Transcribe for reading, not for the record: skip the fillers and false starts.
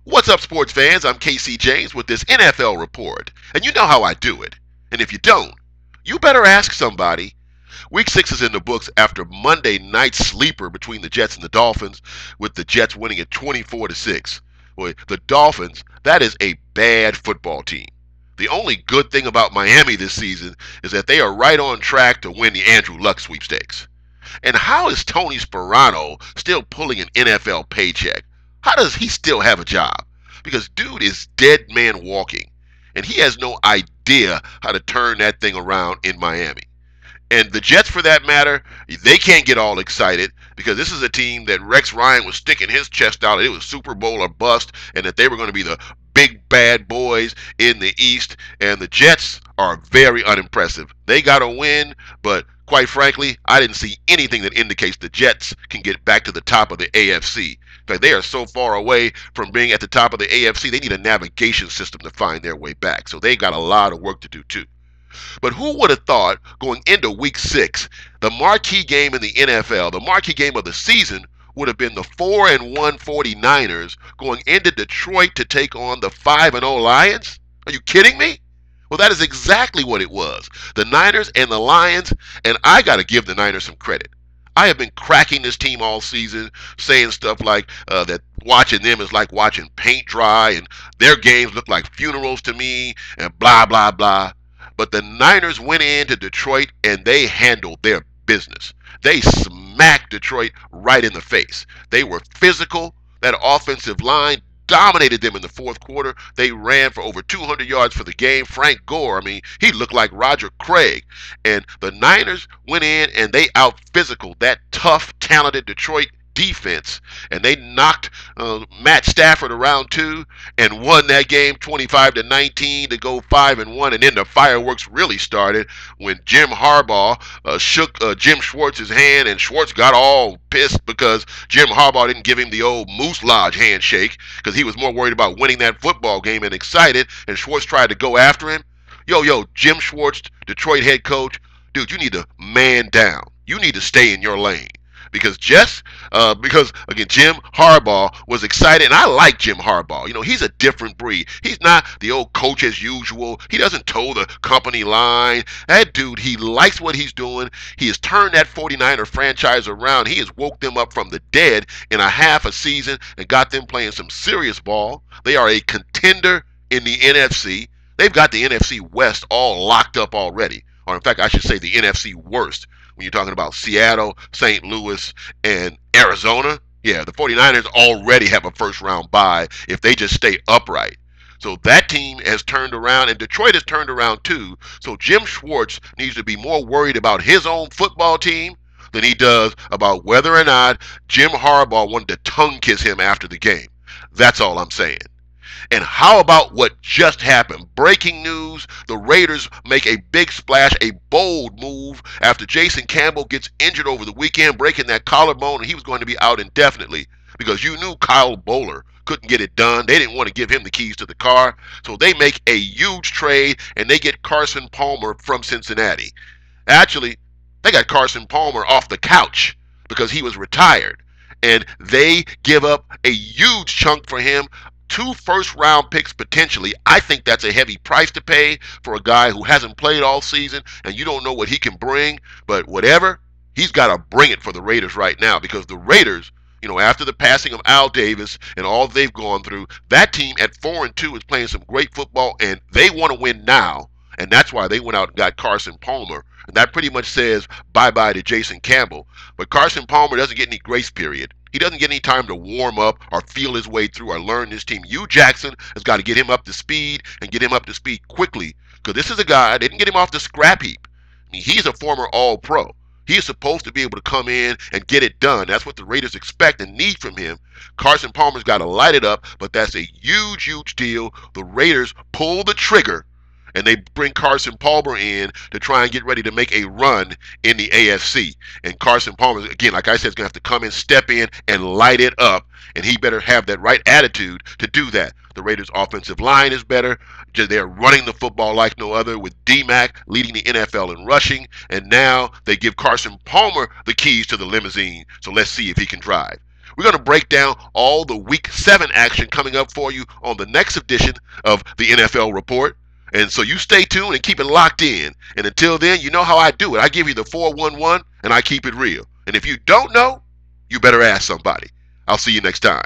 What's up, sports fans? I'm Casey James with this NFL report. And you know how I do it. And if you don't, you better ask somebody. Week 6 is in the books after Monday night's sleeper between the Jets and the Dolphins, with the Jets winning at 24-6. Boy, the Dolphins, that is a bad football team. The only good thing about Miami this season is that they are right on track to win the Andrew Luck sweepstakes. And how is Tony Sperano still pulling an NFL paycheck? How does he still have a job? Because dude is dead man walking, and he has no idea how to turn that thing around in Miami. And the Jets, for that matter, they can't get all excited because this is a team that Rex Ryan was sticking his chest out. It was Super Bowl or bust, and that they were going to be the big bad boys in the East. And the Jets are very unimpressive. They got a win, but quite frankly, I didn't see anything that indicates the Jets can get back to the top of the AFC. In fact, they are so far away from being at the top of the AFC, they need a navigation system to find their way back. So they got a lot of work to do, too. But who would have thought going into week 6, the marquee game in the NFL, the marquee game of the season, would have been the 4-1 49ers going into Detroit to take on the 5-0 Lions? Are you kidding me? Well, that is exactly what it was. The Niners and the Lions, and I got to give the Niners some credit. I have been cracking this team all season, saying stuff like that watching them is like watching paint dry, and their games look like funerals to me, and blah, blah, blah. But the Niners went into Detroit and they handled their business. They smacked Detroit right in the face. They were physical. That offensive line dominated them in the fourth quarter. They ran for over 200 yards for the game. Frank Gore, I mean, he looked like Roger Craig. And the Niners went in and they out-physical that tough, talented Detroit defense, and they knocked Matt Stafford around too, and won that game 25-19 to go 5-1. And then the fireworks really started when Jim Harbaugh shook Jim Schwartz's hand, and Schwartz got all pissed because Jim Harbaugh didn't give him the old Moose Lodge handshake because he was more worried about winning that football game and excited. And Schwartz tried to go after him. Yo, Jim Schwartz, Detroit head coach, dude, you need to man down. You need to stay in your lane. Because again, Jim Harbaugh was excited, and I like Jim Harbaugh. You know, he's a different breed. He's not the old coach as usual. He doesn't toe the company line. That dude, he likes what he's doing. He has turned that 49er franchise around. He has woke them up from the dead in a half a season and got them playing some serious ball. They are a contender in the NFC. They've got the NFC West all locked up already. Or in fact, I should say the NFC worst. When you're talking about Seattle, St. Louis, and Arizona, yeah, the 49ers already have a first-round bye if they just stay upright. So that team has turned around, and Detroit has turned around too. So Jim Schwartz needs to be more worried about his own football team than he does about whether or not Jim Harbaugh wanted to tongue kiss him after the game. That's all I'm saying. And how about what just happened? Breaking news, the Raiders make a big splash, a bold move after Jason Campbell gets injured over the weekend, breaking that collarbone, and he was going to be out indefinitely because you knew Kyle Bowler couldn't get it done. They didn't want to give him the keys to the car. So they make a huge trade, and they get Carson Palmer from Cincinnati. Actually, they got Carson Palmer off the couch because he was retired. And they give up a huge chunk for him. 2 first-round picks potentially. I think that's a heavy price to pay for a guy who hasn't played all season, and you don't know what he can bring. But whatever, he's got to bring it for the Raiders right now, because the Raiders, you know, after the passing of Al Davis and all they've gone through, that team at 4-2 is playing some great football, and they want to win now. And that's why they went out and got Carson Palmer. And that pretty much says bye-bye to Jason Campbell. But Carson Palmer doesn't get any grace period. He doesn't get any time to warm up or feel his way through or learn this team. Hugh Jackson has got to get him up to speed, and get him up to speed quickly, because this is a guy, they didn't get him off the scrap heap. I mean, he's a former All-Pro. He is supposed to be able to come in and get it done. That's what the Raiders expect and need from him. Carson Palmer's got to light it up, but that's a huge, huge deal. The Raiders pull the trigger, and they bring Carson Palmer in to try and get ready to make a run in the AFC. And Carson Palmer, again, like I said, is going to have to come in, step in, and light it up. And he better have that right attitude to do that. The Raiders' offensive line is better. They're running the football like no other, with D-Mac leading the NFL in rushing. And now they give Carson Palmer the keys to the limousine. So let's see if he can drive. We're going to break down all the Week 7 action coming up for you on the next edition of the NFL Report. And so you stay tuned and keep it locked in. And until then, you know how I do it. I give you the 411 and I keep it real. And if you don't know, you better ask somebody. I'll see you next time.